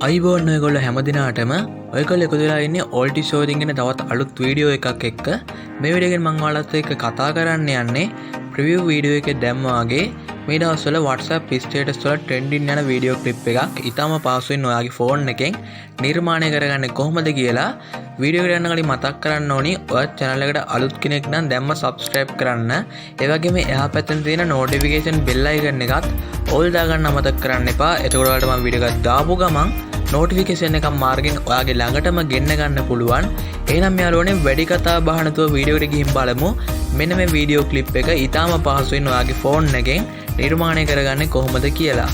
අයිබෝන් ඔයගොල්ලෝ හැමදිනාටම ඔයගොල්ලෝ එකතු වෙලා ඉන්නේ ඕල්ටි ෂෝරින් ගැන තවත් අලුත් වීඩියෝ එකක් එක්ක. මේ වීඩියෝ එකෙන් මම ඔයාලත් එක්ක කතා කරන්න යන්නේ ප්‍රිවිව් වීඩියෝ එකේ දැම්මාගේ මේ දවස්වල WhatsApp status වල trending යන වීඩියෝ ක්ලිප් එකක් ඊටම පහසුවෙන් ඔයාගේ ෆෝන් එකෙන් නිර්මාණය කරගන්නේ කොහොමද කියලා වීඩියෝ එකට යන්න කලින් මතක් කරන්න ඕනි ඔයා channel එකට අලුත් කෙනෙක් නම් දැම්ම subscribe කරන්න. ඒ වගේම එහා පැත්තේ තියෙන notification bell icon එකත් all දාගන්න අමතක කරන්න එපා. එතකොට ඔයාලට මම වීඩියෝ එකක් දාපු ගමන් notification එකක් මාර්ගෙන් ඔයාගේ ළඟටම ගෙන්න ගන්න පුළුවන්. එහෙනම් යාළුවනේ වැඩි කතා බහ නැතුව වීඩියෝ එකට ගිහින් බලමු. මෙන්න මේ වීඩියෝ ක්ලිප් එක ඊටම පහසුවෙන් ඔයාගේ ෆෝන් එකෙන් නිර්මාණය කරගන්නේ කොහොමද කියලා.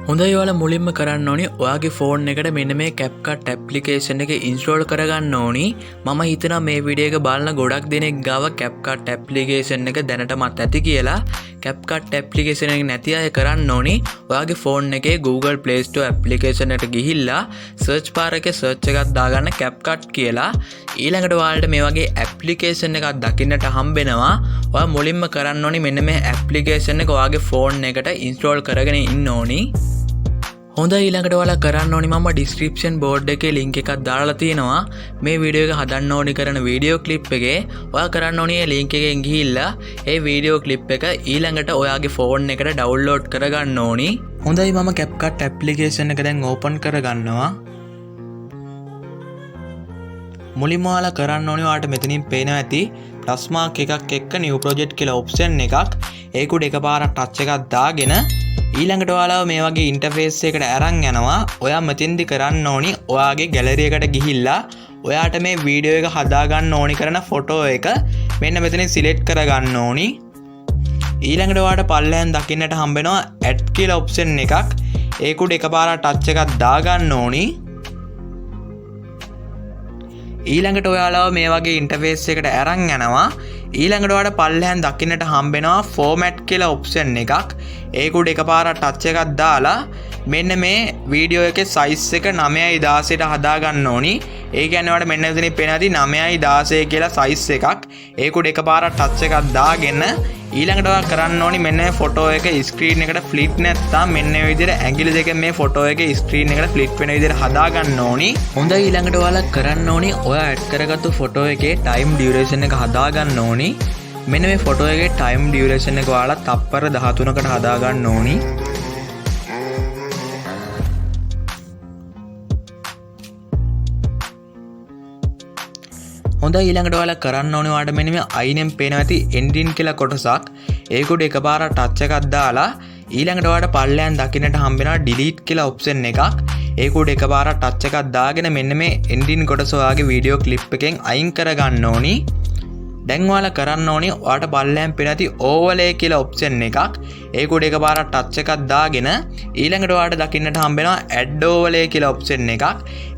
හොඳයි ඔයාලා මුලින්ම කරන්න ඕනි ඔයාගේ ෆෝන් එකට මෙන්න මේ Capcut application එක install කරගන්න ඕනි. මම හිතනවා මේ වීඩියෝ එක බලන ගොඩක් දෙනෙක් ගාව Capcut application එක දැනටමත් ඇති කියලා. Capcut application එක නැති අය කරන්න ඕනි ඔයාගේ ෆෝන් එකේ Google Play Store application එකට ගිහිල්ලා search bar එකේ search එකක් දාගන්න Capcut කියලා. ඊළඟට ඔයාලට මේ වගේ application එකක් දකින්නට හම්බෙනවා. ඔයා මුලින්ම කරන්න ඕනි මෙන්න මේ application එක ඔයාගේ ෆෝන් එකට install කරගෙන ඉන්න ඕනි. හොඳයි ඊළඟට ඔයාලා කරන්න ඕනි මම description board එකේ link එකක් දාලා තියෙනවා මේ වීඩියෝ එක හදන්න ඕනි කරන වීඩියෝ clip එකේ. ඔයා කරන්න ඕනි මේ link එකෙන් ගිහිල්ලා ඒ වීඩියෝ clip එක ඊළඟට ඔයාගේ phone එකට download කරගන්න ඕනි. හොඳයි මම Capcut application එක දැන් open කරගන්නවා. මුලින්ම ඔයාලා කරන්න ඕනි ඔයාලට මෙතනින් පේනවා ඇති plus mark එකක් එක්ක new project කියලා option එකක්. ඒක උඩ එකපාරක් touch එකක් දාගෙන ඊළඟට ඔයාලා මේ වගේ ඉන්ටර්ෆේස් එකකට අරන් යනවා. ඔයා මෙතෙන්දි කරන්න ඕනි ඔයාගේ ගැලරි එකට ගිහිල්ලා ඔයාට මේ වීඩියෝ එක හදා ගන්න ඕනි කරන ෆොටෝ එක මෙන්න මෙතනින් සිලෙක්ට් කරගන්න ඕනි. ඊළඟට ඔයාට පල්ලෙහාන් දකින්නට හම්බෙනවා add කියලා ඔප්ෂන් එකක්. ඒක උඩ එකපාරක් ටච් එකක් දාගන්න ඕනි. ඊළඟට ඔයාලා මේ වගේ ඉන්ටර්ෆේස් එකකට අරන් යනවා. ඊළඟට ඔයාලට පල්ලෙහාන් දකින්නට හම්බෙනවා format කියලා ඔප්ෂන් එකක්. ඒක උඩ එකපාරක් ටච් එකක් දාලා මෙන්න මේ වීඩියෝ එකේ size එක 9:16ට හදා ගන්න ඕනි. ඒ කියන්නේ ඔයාලට මෙන්න මෙතනින් පේනවාදී 9:16 කියලා size එකක්. ඒක උඩ එකපාරක් ටච් එකක් දාගෙන ඊළඟට ඔයා කරන්න ඕනි මෙන්න මේ ෆොටෝ එක ස්ක්‍රීන් එකට ෆ්ලිප් නැත්නම් මෙන්න මේ විදිහට ඇඟිලි දෙකෙන් මේ ෆොටෝ එක ස්ක්‍රීන් එකට ෆ්ලිප් වෙන විදිහට හදා ගන්න ඕනි. හොඳයි ඊළඟට ඔයාලා කරන්න ඕනි ඔයා ඇඩ් කරගත්තු ෆොටෝ එකේ time duration එක හදා ගන්න ඕනි. මෙන්න මේ ෆොටෝ එකේ time duration එක ඔයාලා තප්පර 13කට හදා ගන්න ඕනි. හොඳයි ඊළඟට ඔයාලා කරන්න ඕනේ ඔයාලට මෙන්න මේ අයිනෙන් පේනවා ඇති ending කියලා කොටසක්. ඒක උඩ එකපාරක් ටච් එකක් දාලා ඊළඟට ඔයාලට පල්ලෙහාන් දකින්නට හම්බෙනවා delete කියලා ඔප්ෂන් එකක්. ඒක උඩ එකපාරක් ටච් එකක් දාගෙන මෙන්න මේ ending කොටස ඔයාගේ වීඩියෝ ක්ලිප් එකෙන් අයින් කරගන්න ඕනි. දැන් ඔයාලා කරන්න ඕනි ඔයාලට පල්ලෙහාන් පේන ඇති overlay කියලා ඔප්ෂන් එකක්. ඒක උඩ එකපාරක් ටච් එකක් දාගෙන ඊළඟට ඔයාලට දකින්නට හම්බෙනවා add overlay කියලා ඔප්ෂන් එකක්.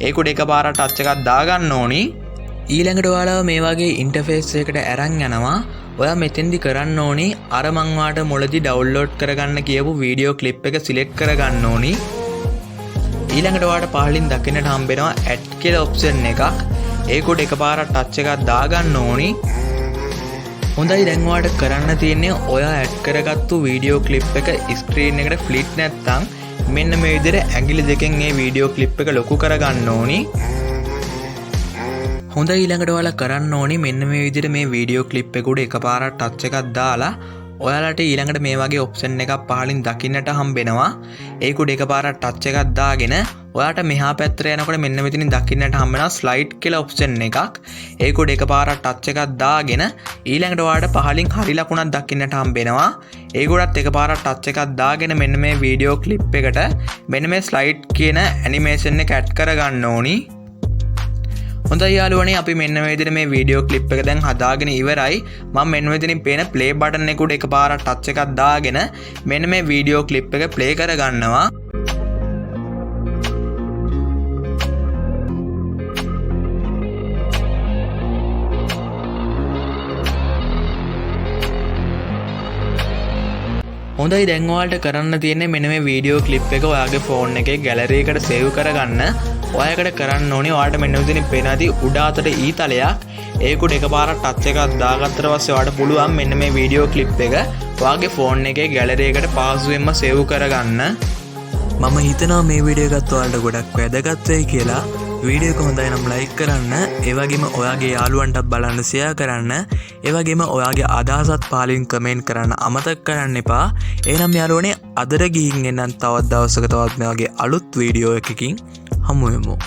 ඒක උඩ එකපාරක් ටච් එකක් දාගන්න ඕනි. ඊළඟට ඔයාලා මේ වගේ ඉන්ටර්ෆේස් එකකට අරන් යනවා. ඔයා මෙතෙන්දි කරන්න ඕනි අර මං ඔයාලට මුලදී ඩවුන්ලෝඩ් කරගන්න කියපු වීඩියෝ ක්ලිප් එක සිලෙක්ට් කරගන්න ඕනි. ඊළඟට ඔයාලට පහළින් දකින්නට හම්බෙනවා add කියලා ඔප්ෂන් එකක්. ඒක උඩ එකපාරක් ටච් එකක් දාගන්න ඕනි. හොඳයි දැන් ඔයාලට කරන්න තියෙන්නේ ඔයා ඇඩ් කරගත්තු වීඩියෝ ක්ලිප් එක ස්ක්‍රීන් එකට ෆ්ලිප් නැත්නම් මෙන්න මේ විදිහට ඇඟිලි දෙකෙන් මේ වීඩියෝ ක්ලිප් එක ලොකු කරගන්න ඕනි. හොඳ ඊළඟට ඔයාලා කරන්න ඕනි මෙන්න මේ විදිහට මේ වීඩියෝ ක්ලිප් එක උඩ එකපාරක් ටච් එකක් දාලා ඔයාලට ඊළඟට මේ වගේ ඔප්ෂන් එකක් පහළින් දකින්නට හම්බෙනවා. ඒක උඩ එකපාරක් ටච් එකක් දාගෙන ඔයාලට මෙහා පැත්තට යනකොට මෙන්න මෙතනින් දකින්නට හම්බෙනවා ස්ලයිඩ් කියලා ඔප්ෂන් එකක්. ඒක උඩ එකපාරක් ටච් එකක් දාගෙන ඊළඟට ඔයාලට පහළින් හරි ලකුණක් දකින්නට හම්බෙනවා. ඒක උඩත් එකපාරක් ටච් එකක් දාගෙන මෙන්න මේ වීඩියෝ ක්ලිප් එකට මෙන්න මේ ස්ලයිඩ් කියන ඇනිමේෂන් එක ඇඩ් කරගන්න ඕනි. හොඳයි යාළුවනේ අපි මෙන්න මේ විදිහට මේ වීඩියෝ ක්ලිප් එක දැන් හදාගෙන ඉවරයි. මම මෙන්න මෙතනින් පේන ප්ලේ බටන් එක උඩ එකපාරක් ටච් එකක් දාගෙන මෙන්න මේ වීඩියෝ ක්ලිප් එක ප්ලේ කරගන්නවා. හොඳයි දැන් ඔයාලට කරන්න තියෙන්නේ මෙන්න මේ වීඩියෝ ක්ලිප් එක ඔයාගේ ෆෝන් එකේ ගැලරි එකට සේව් කරගන්න. ඔයාලකට කරන්න ඕනේ ඔයාලට මෙන්න මෙතනින් පේනවාදී උඩ අතට ඊතලයක් ඒක උඩ එකපාරක් ටච් එකක් දාගත්තට පස්සේ ඔයාලට පුළුවන් මෙන්න මේ වීඩියෝ ක්ලිප් එක ඔයාගේ ෆෝන් එකේ ගැලරි එකට පහසුවෙන්ම සේව් කරගන්න. මම හිතනවා මේ වීඩියෝ එකත් ඔයාලට ගොඩක් වැදගත් වෙයි කියලා. වීඩියෝ එක හොඳයි නම් ලයික් කරන්න, ඒ වගේම ඔයාගේ යාළුවන්ටත් බලන්න ෂෙයා කරන්න, ඒ වගේම ඔයාගේ අදහසත් පහලින් කමෙන්ට් කරන්න අමතක කරන්න එපා. එහෙනම් යාළුවනේ අදට ගිහින් එන්නම් තවත් දවසක තවත් මේ වගේ අලුත් වීඩියෝ එකකින් හමු වෙමු.